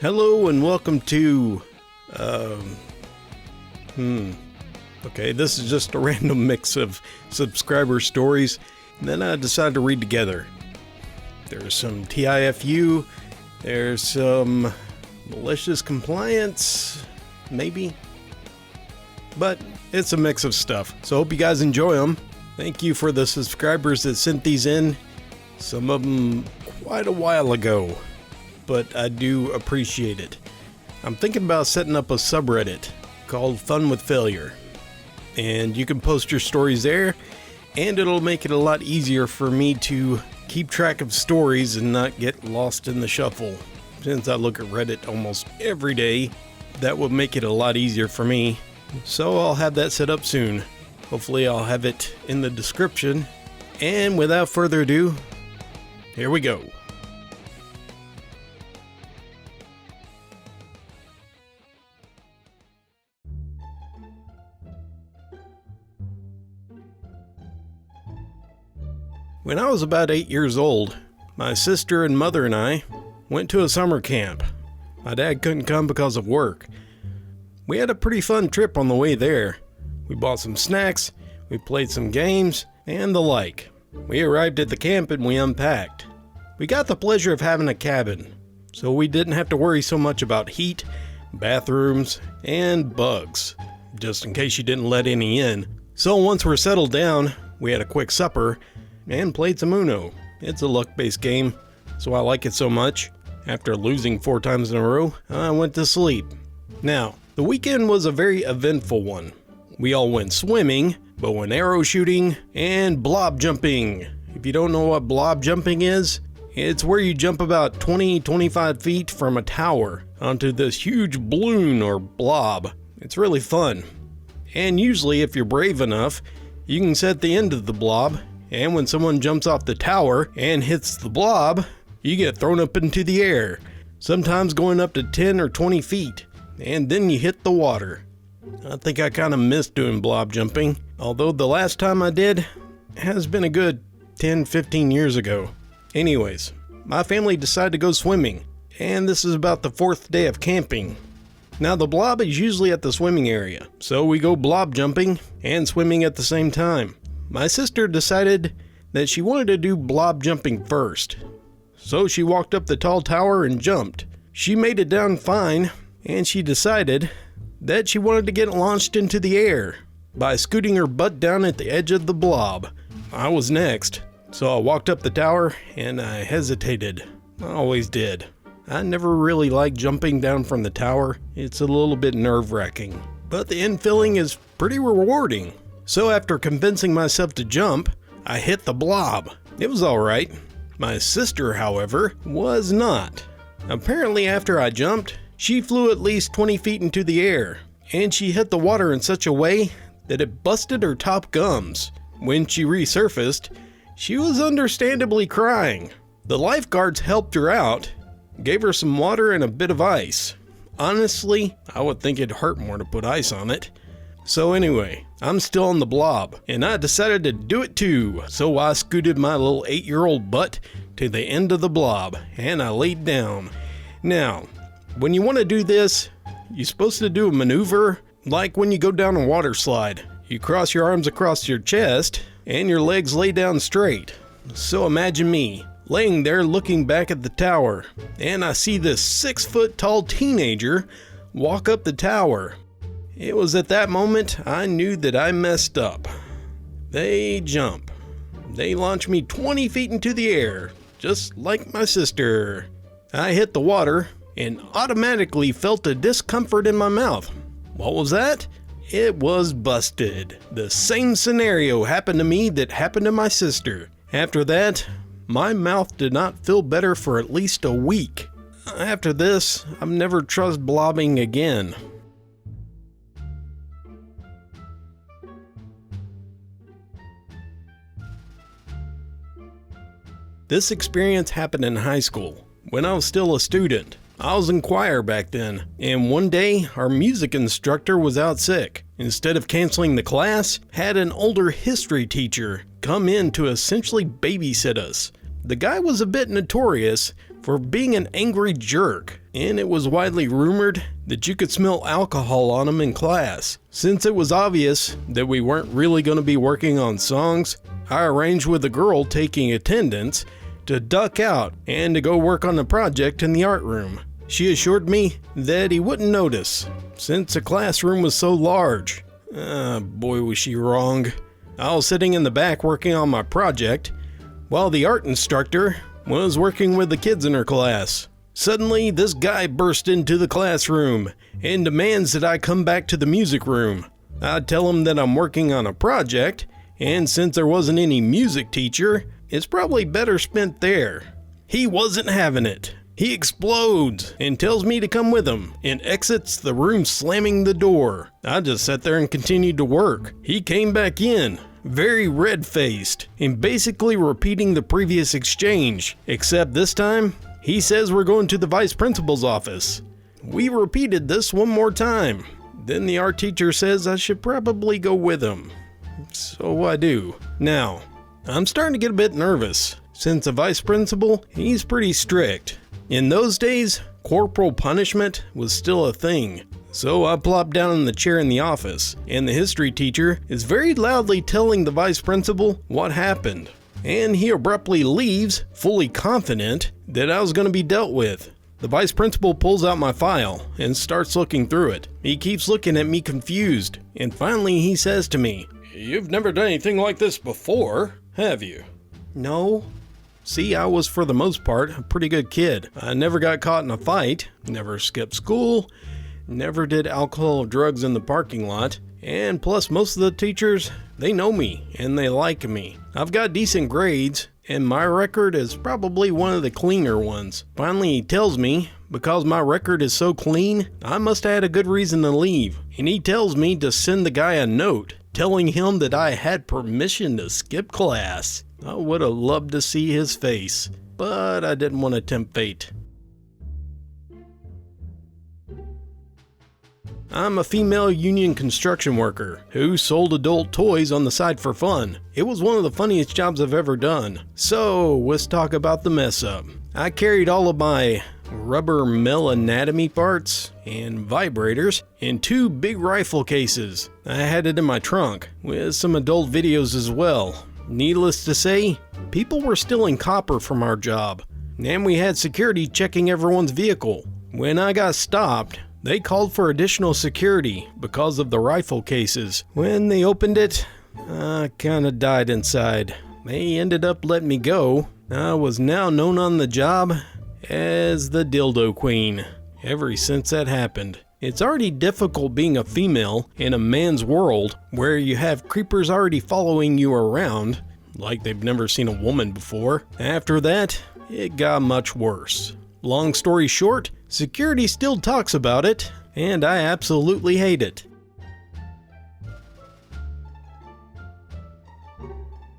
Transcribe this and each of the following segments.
Hello and welcome to, okay, this is just a random mix of subscriber stories that I decided to read together. There's some TIFU, there's some malicious compliance, maybe, but it's a mix of stuff, so hope you guys enjoy them. Thank you for the subscribers that sent these in, some of them quite a while ago, but I do appreciate it. I'm thinking about setting up a subreddit called Fun with Failure, and you can post your stories there, and it'll make it a lot easier for me to keep track of stories and not get lost in the shuffle. Since I look at Reddit almost every day, that would make it a lot easier for me. So I'll have that set up soon. Hopefully I'll have it in the description. And without further ado, here we go. When I was about 8 years old, my sister and mother and I went to a summer camp. My dad couldn't come because of work. We had a pretty fun trip on the way there. We bought some snacks, we played some games, and the like. We arrived at the camp and we unpacked. We got the pleasure of having a cabin, so we didn't have to worry so much about heat, bathrooms, and bugs, just in case you didn't let any in. So once we're settled down, we had a quick supper and played some Uno. It's a luck-based game, so I like it so much. After losing 4 times in a row, I went to sleep. Now, the weekend was a very eventful one. We all went swimming, bow and arrow shooting, and blob jumping. If you don't know what blob jumping is, it's where you jump about 20-25 feet from a tower onto this huge balloon or blob. It's really fun. And usually, if you're brave enough, you can set the end of the blob, and when someone jumps off the tower and hits the blob, you get thrown up into the air, sometimes going up to 10 or 20 feet, and then you hit the water. I think I kind of missed doing blob jumping, although the last time I did has been a good 10-15 years ago. Anyways, my family decided to go swimming, and this is about the 4th day of camping. Now the blob is usually at the swimming area, so we go blob jumping and swimming at the same time. My sister decided that she wanted to do blob jumping first, so she walked up the tall tower and jumped. She made it down fine, and she decided that she wanted to get launched into the air by scooting her butt down at the edge of the blob. I was next, so I walked up the tower and I hesitated. I always did. I never really liked jumping down from the tower. It's a little bit nerve-wracking, but the infilling is pretty rewarding. So after convincing myself to jump, I hit the blob. It was alright. My sister, however, was not. Apparently after I jumped, she flew at least 20 feet into the air, and she hit the water in such a way that it busted her top gums. When she resurfaced, she was understandably crying. The lifeguards helped her out, gave her some water and a bit of ice. Honestly, I would think it'd hurt more to put ice on it. So anyway, I'm still on the blob, and I decided to do it too. So I scooted my little 8-year-old butt to the end of the blob, and I laid down. Now, when you want to do this, you're supposed to do a maneuver like when you go down a water slide. You cross your arms across your chest, and your legs lay down straight. So imagine me, laying there looking back at the tower, and I see this 6-foot-tall teenager walk up the tower. It was at that moment I knew that I messed up. They jump. They launch me 20 feet into the air, just like my sister. I hit the water and automatically felt a discomfort in my mouth. What was that? It was busted. The same scenario happened to me that happened to my sister. After that, my mouth did not feel better for at least a week. After this, I've never trusted blobbing again. This experience happened in high school, when I was still a student. I was in choir back then, and one day our music instructor was out sick. Instead of canceling the class, had an older history teacher come in to essentially babysit us. The guy was a bit notorious for being an angry jerk. and it was widely rumored that you could smell alcohol on them in class. Since it was obvious that we weren't really going to be working on songs, I arranged with the girl taking attendance to duck out and to go work on the project in the art room. She assured me that he wouldn't notice, since the classroom was so large. Boy was she wrong. I was sitting in the back working on my project, while the art instructor was working with the kids in her class. Suddenly, this guy burst into the classroom and demands that I come back to the music room. I tell him that I'm working on a project, and since there wasn't any music teacher, it's probably better spent there. He wasn't having it. He explodes and tells me to come with him and exits the room slamming the door. I just sat there and continued to work. He came back in, very red-faced, and basically repeating the previous exchange, except this time, he says we're going to the vice principal's office. We repeated this one more time. Then the art teacher says I should probably go with him. So I do. Now, I'm starting to get a bit nervous, since the vice principal, he's pretty strict. In those days, corporal punishment was still a thing. So I plopped down in the chair in the office, and the history teacher is very loudly telling the vice principal what happened. And he abruptly leaves, fully confident that I was going to be dealt with. The vice principal pulls out my file and starts looking through it. He keeps looking at me confused, and finally he says to me, "You've never done anything like this before, have you?" No. See, I was for the most part a pretty good kid. I never got caught in a fight, never skipped school, never did alcohol or drugs in the parking lot, and plus most of the teachers, they know me and they like me. I've got decent grades, and my record is probably one of the cleaner ones. Finally he tells me, because my record is so clean, I must have had a good reason to leave, and he tells me to send the guy a note telling him that I had permission to skip class. I would have loved to see his face, but I didn't want to tempt fate. I'm a female union construction worker who sold adult toys on the side for fun. It was one of the funniest jobs I've ever done. So let's talk about the mess up. I carried all of my rubber male anatomy parts and vibrators in 2 big rifle cases. I had it in my trunk with some adult videos as well. Needless to say, people were stealing copper from our job, and we had security checking everyone's vehicle. When I got stopped, they called for additional security because of the rifle cases. When they opened it, I kinda died inside. They ended up letting me go. I was now known on the job as the Dildo Queen. Ever since that happened. It's already difficult being a female in a man's world where you have creepers already following you around like they've never seen a woman before. After that, it got much worse. Long story short, security still talks about it, and I absolutely hate it.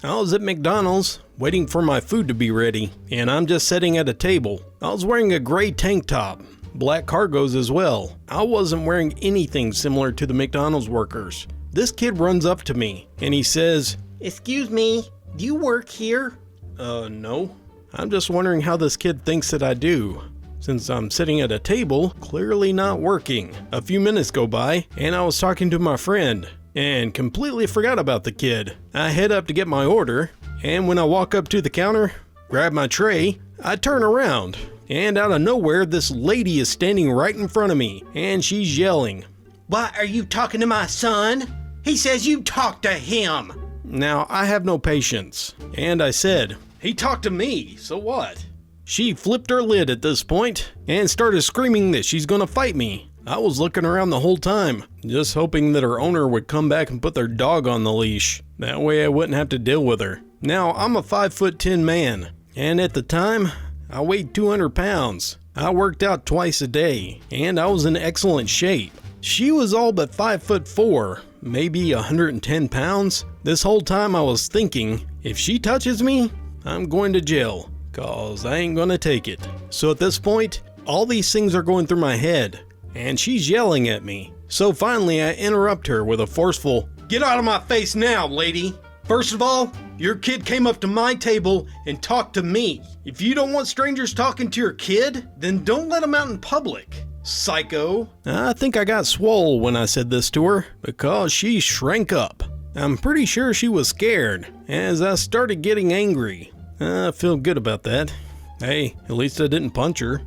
I was at McDonald's waiting for my food to be ready, and I'm just sitting at a table. I was wearing a gray tank top, black cargos as well. I wasn't wearing anything similar to the McDonald's workers. This kid runs up to me and he says, "Excuse me, do you work here?" No. I'm just wondering how this kid thinks that I do, since I'm sitting at a table, clearly not working. A few minutes go by and I was talking to my friend and completely forgot about the kid. I head up to get my order, and when I walk up to the counter, grab my tray, I turn around. And out of nowhere, this lady is standing right in front of me, and she's yelling, "Why are you talking to my son? He says you talk to him." Now, I have no patience, and I said, "He talked to me, so what?" She flipped her lid at this point and started screaming that she's gonna fight me. I was looking around the whole time, just hoping that her owner would come back and put their dog on the leash. That way I wouldn't have to deal with her. Now, I'm a 5'10" man, and at the time, I weighed 200 pounds. I worked out twice a day, and I was in excellent shape. She was all but 5'4", maybe 110 pounds. This whole time I was thinking, if she touches me, I'm going to jail, cause I ain't gonna take it. So at this point, all these things are going through my head, and she's yelling at me. So finally I interrupt her with a forceful, "Get out of my face now, lady! First of all, Your kid came up to my table and talked to me. If you don't want strangers talking to your kid, then don't let them out in public. Psycho. I think I got swole when I said this to her because she shrank up. I'm pretty sure she was scared as I started getting angry. I feel good about that. Hey, at least I didn't punch her.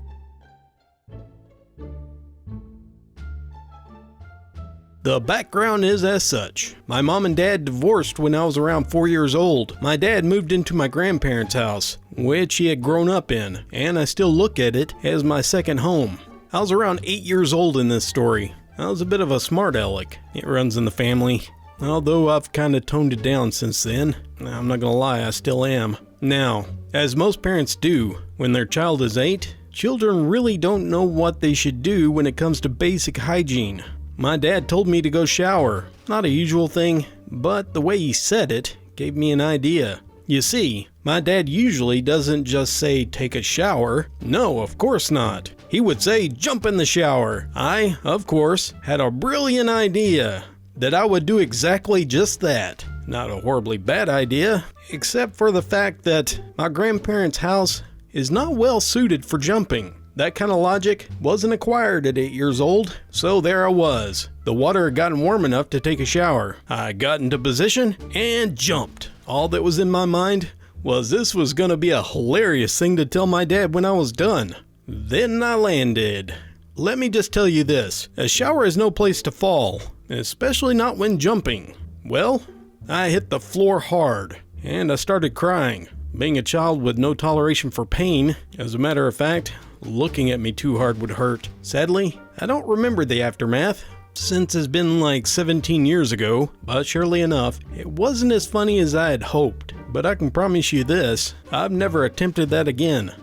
The background is as such. My mom and dad divorced when I was around 4 years old. My dad moved into my grandparents' house, which he had grown up in, and I still look at it as my second home. I was around 8 years old in this story. I was a bit of a smart aleck. It runs in the family. Although I've kind of toned it down since then. I'm not gonna lie, I still am. Now, as most parents do, when their child is 8, children really don't know what they should do when it comes to basic hygiene. My dad told me to go shower. Not a usual thing, but the way he said it gave me an idea. You see, my dad usually doesn't just say take a shower. No, of course not. He would say jump in the shower. I, of course, had a brilliant idea that I would do exactly just that. Not a horribly bad idea, except for the fact that my grandparents' house is not well suited for jumping. That kind of logic wasn't acquired at 8 years old, so there I was. The water had gotten warm enough to take a shower. I got into position and jumped. All that was in my mind was this was gonna be a hilarious thing to tell my dad when I was done. Then I landed. Let me just tell you this, a shower is no place to fall, especially not when jumping. Well, I hit the floor hard, and I started crying. Being a child with no toleration for pain, as a matter of fact, looking at me too hard would hurt. Sadly, I don't remember the aftermath, since it's been like 17 years ago, but surely enough, it wasn't as funny as I had hoped. But I can promise you this, I've never attempted that again.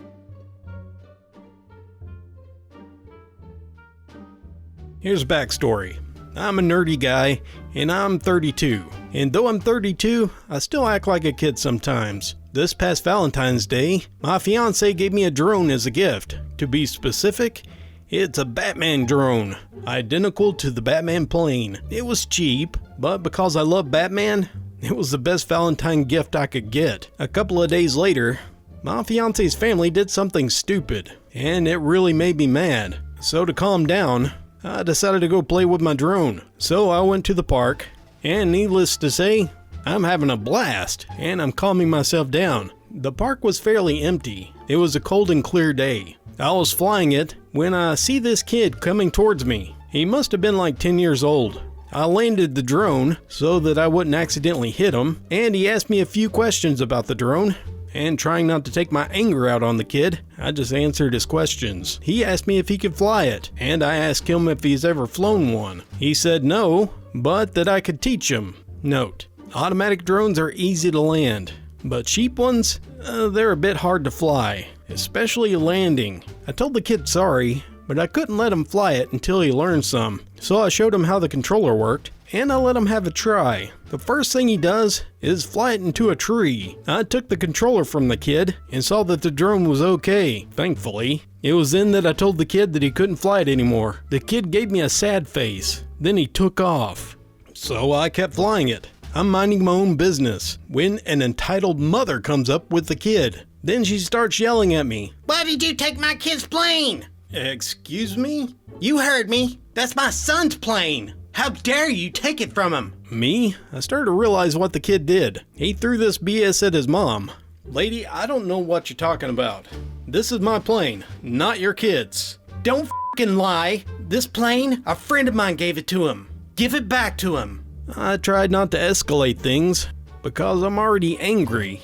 Here's backstory. I'm a nerdy guy, and I'm 32. And though I'm 32, I still act like a kid sometimes. This past Valentine's Day, my fiance gave me a drone as a gift. To be specific, it's a Batman drone, identical to the Batman plane. It was cheap, but because I love Batman, it was the best Valentine gift I could get. A couple of days later, my fiance's family did something stupid, and it really made me mad. So to calm down, I decided to go play with my drone. So I went to the park, and needless to say, I'm having a blast, and I'm calming myself down. The park was fairly empty. It was a cold and clear day. I was flying it when I see this kid coming towards me. He must have been like 10 years old. I landed the drone so that I wouldn't accidentally hit him, and he asked me a few questions about the drone. And trying not to take my anger out on the kid, I just answered his questions. He asked me if he could fly it, and I asked him if he's ever flown one. He said no, but that I could teach him. Note, automatic drones are easy to land, but cheap ones, they're a bit hard to fly, especially landing. I told the kid sorry, but I couldn't let him fly it until he learned some. So I showed him how the controller worked, and I let him have a try. The first thing he does is fly it into a tree. I took the controller from the kid and saw that the drone was okay, thankfully. It was then that I told the kid that he couldn't fly it anymore. The kid gave me a sad face. Then he took off. So I kept flying it. I'm minding my own business when an entitled mother comes up with the kid. Then she starts yelling at me. Why did you take my kid's plane? Excuse me? You heard me. That's my son's plane. How dare you take it from him? Me? I started to realize what the kid did. He threw this BS at his mom. Lady, I don't know what you're talking about. This is my plane, not your kid's. Don't f***ing lie. This plane, a friend of mine gave it to him. Give it back to him. I tried not to escalate things because I'm already angry.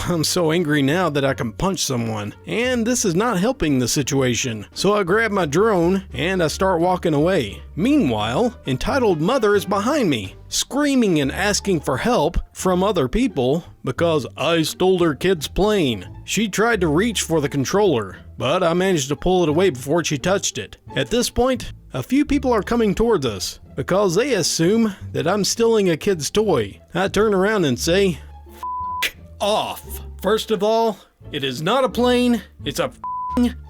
I'm so angry now that I can punch someone, and this is not helping the situation. So I grab my drone and I start walking away. Meanwhile, entitled mother is behind me, screaming and asking for help from other people because I stole her kid's plane. She tried to reach for the controller, but I managed to pull it away before she touched it. At this point, a few people are coming towards us because they assume that I'm stealing a kid's toy. I turn around and say, off. First of all, it is not a plane, it's a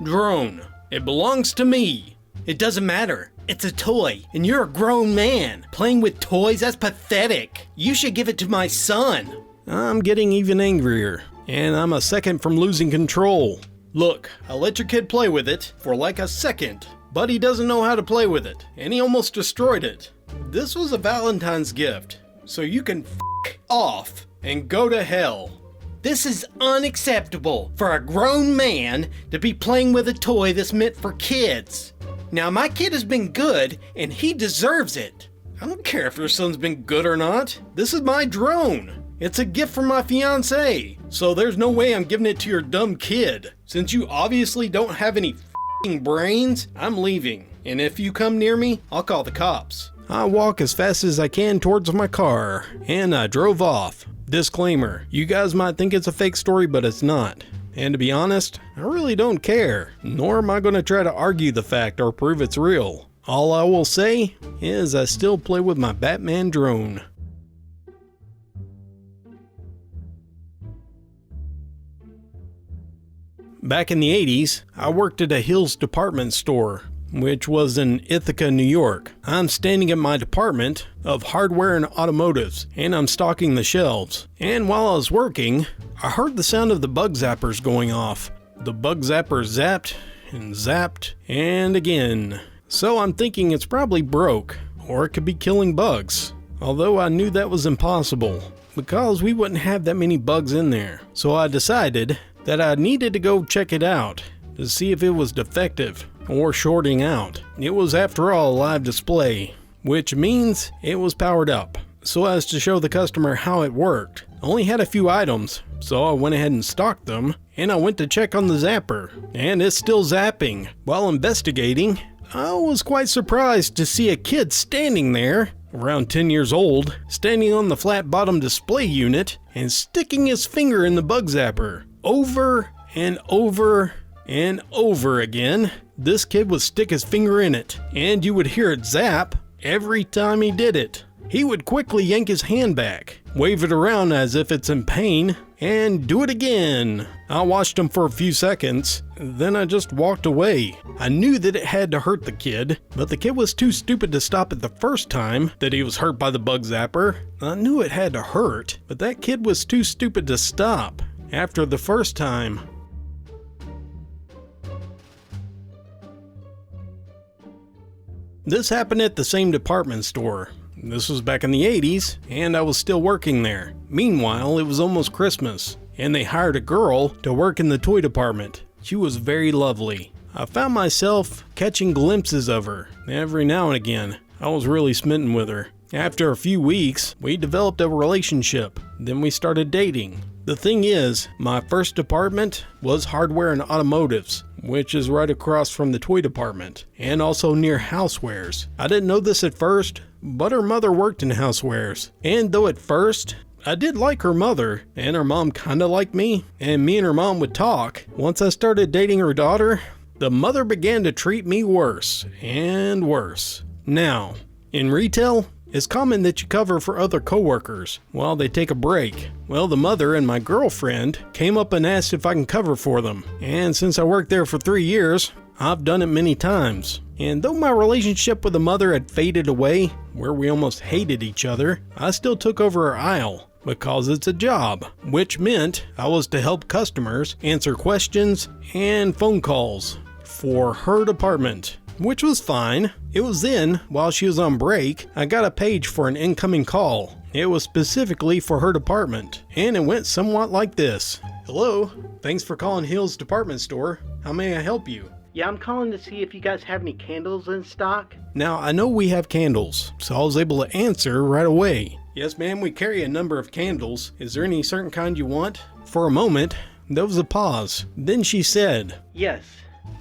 drone. It belongs to me. It doesn't matter. It's a toy, and you're a grown man. Playing with toys, that's pathetic. You should give it to my son. I'm getting even angrier, and I'm a second from losing control. Look, I let your kid play with it for like a second, but he doesn't know how to play with it, and he almost destroyed it. This was a Valentine's gift, so you can f*** off and go to hell. This is unacceptable for a grown man to be playing with a toy that's meant for kids. Now, my kid has been good, and he deserves it. I don't care if your son's been good or not. This is my drone. It's a gift from my fiancée, so there's no way I'm giving it to your dumb kid. Since you obviously don't have any f***ing brains, I'm leaving. And if you come near me, I'll call the cops. I walk as fast as I can towards my car, and I drove off. Disclaimer, you guys might think it's a fake story, but it's not. And to be honest, I really don't care, nor am I going to try to argue the fact or prove it's real. All I will say is I still play with my Batman drone. Back in the 80s, I worked at a Hills department store, which was in Ithaca, New York. I'm standing at my department of hardware and automotives, and I'm stocking the shelves. And while I was working, I heard the sound of the bug zappers going off. The bug zapper zapped and zapped and again. So I'm thinking it's probably broke, or it could be killing bugs. Although I knew that was impossible, because we wouldn't have that many bugs in there. So I decided that I needed to go check it out to see if it was defective or shorting out. It was, after all, a live display, which means it was powered up, so as to show the customer how it worked. I only had a few items, so I went ahead and stocked them, and I went to check on the zapper, and it's still zapping. While investigating, I was quite surprised to see a kid standing there, around 10 years old, standing on the flat bottom display unit and sticking his finger in the bug zapper. Over and over and over again, this kid would stick his finger in it, and you would hear it zap every time he did it. He would quickly yank his hand back, wave it around as if it's in pain, and do it again. I watched him for a few seconds, then I just walked away. I knew that it had to hurt the kid, but the kid was too stupid to stop it the first time that he was hurt by the bug zapper. I knew it had to hurt, but that kid was too stupid to stop after the first time. This happened at the same department store. This was back in the 80s, and I was still working there. Meanwhile, it was almost Christmas, and they hired a girl to work in the toy department. She was very lovely. I found myself catching glimpses of her every now and again. I was really smitten with her. After a few weeks, we developed a relationship. Then we started dating. The thing is, my first department was hardware and automotives, which is right across from the toy department, and also near housewares. I didn't know this at first, but her mother worked in housewares. And though at first, I did like her mother, and her mom kinda liked me, and me and her mom would talk, once I started dating her daughter, the mother began to treat me worse and worse. Now, in retail, it's common that you cover for other coworkers while they take a break. Well, the mother and my girlfriend came up and asked if I can cover for them. And since I worked there for 3 years, I've done it many times. And though my relationship with the mother had faded away, where we almost hated each other, I still took over her aisle because it's a job, which meant I was to help customers answer questions and phone calls for her department, which was fine. It was then, while she was on break, I got a page for an incoming call. It was specifically for her department, and it went somewhat like this. Hello, thanks for calling Hill's department store. How may I help you? Yeah, I'm calling to see if you guys have any candles in stock. Now, I know we have candles, so I was able to answer right away. Yes, ma'am, we carry a number of candles. Is there any certain kind you want? For a moment, there was a pause. Then she said, Yes.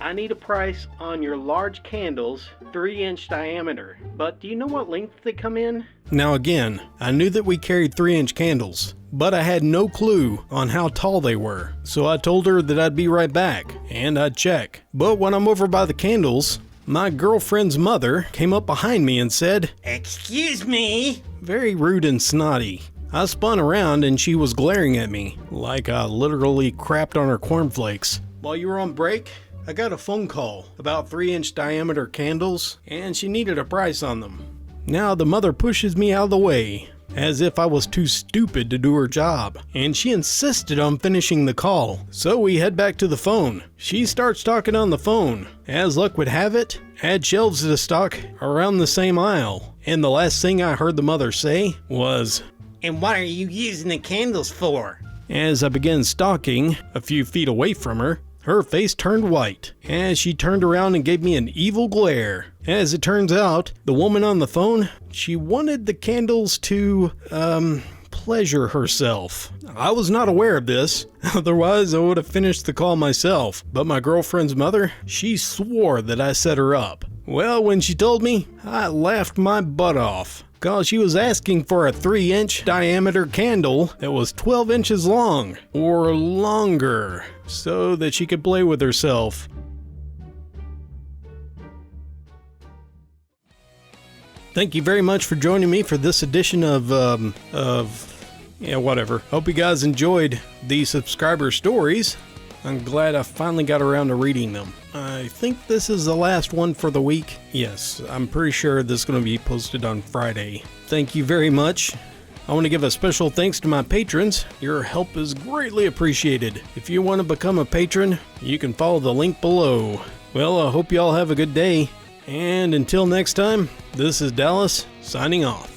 I need a price on your large candles, 3-inch diameter. But do you know what length they come in? Now again, I knew that we carried 3-inch candles, but I had no clue on how tall they were. So I told her that I'd be right back, and I'd check. But when I'm over by the candles, my girlfriend's mother came up behind me and said, Excuse me? Very rude and snotty. I spun around and she was glaring at me like I literally crapped on her cornflakes. While you were on break, I got a phone call about 3-inch diameter candles, and she needed a price on them. Now the mother pushes me out of the way as if I was too stupid to do her job, and she insisted on finishing the call. So we head back to the phone. She starts talking on the phone. As luck would have it, I had shelves to stock around the same aisle, and the last thing I heard the mother say was, "And what are you using the candles for?" As I began stalking a few feet away from her, her face turned white as she turned around and gave me an evil glare. As it turns out, the woman on the phone, she wanted the candles to, pleasure herself. I was not aware of this, otherwise I would have finished the call myself, but my girlfriend's mother, she swore that I set her up. Well, when she told me, I laughed my butt off, cause she was asking for a 3-inch diameter candle that was 12 inches long, or longer, so that she could play with herself. Thank you very much for joining me for this edition of whatever. Hope you guys enjoyed the subscriber stories. I'm glad I finally got around to reading them. I think this is the last one for the week. Yes, I'm pretty sure this is going to be posted on Friday. Thank you very much. I want to give a special thanks to my patrons. Your help is greatly appreciated. If you want to become a patron, you can follow the link below. Well, I hope you all have a good day. And until next time, this is Dallas signing off.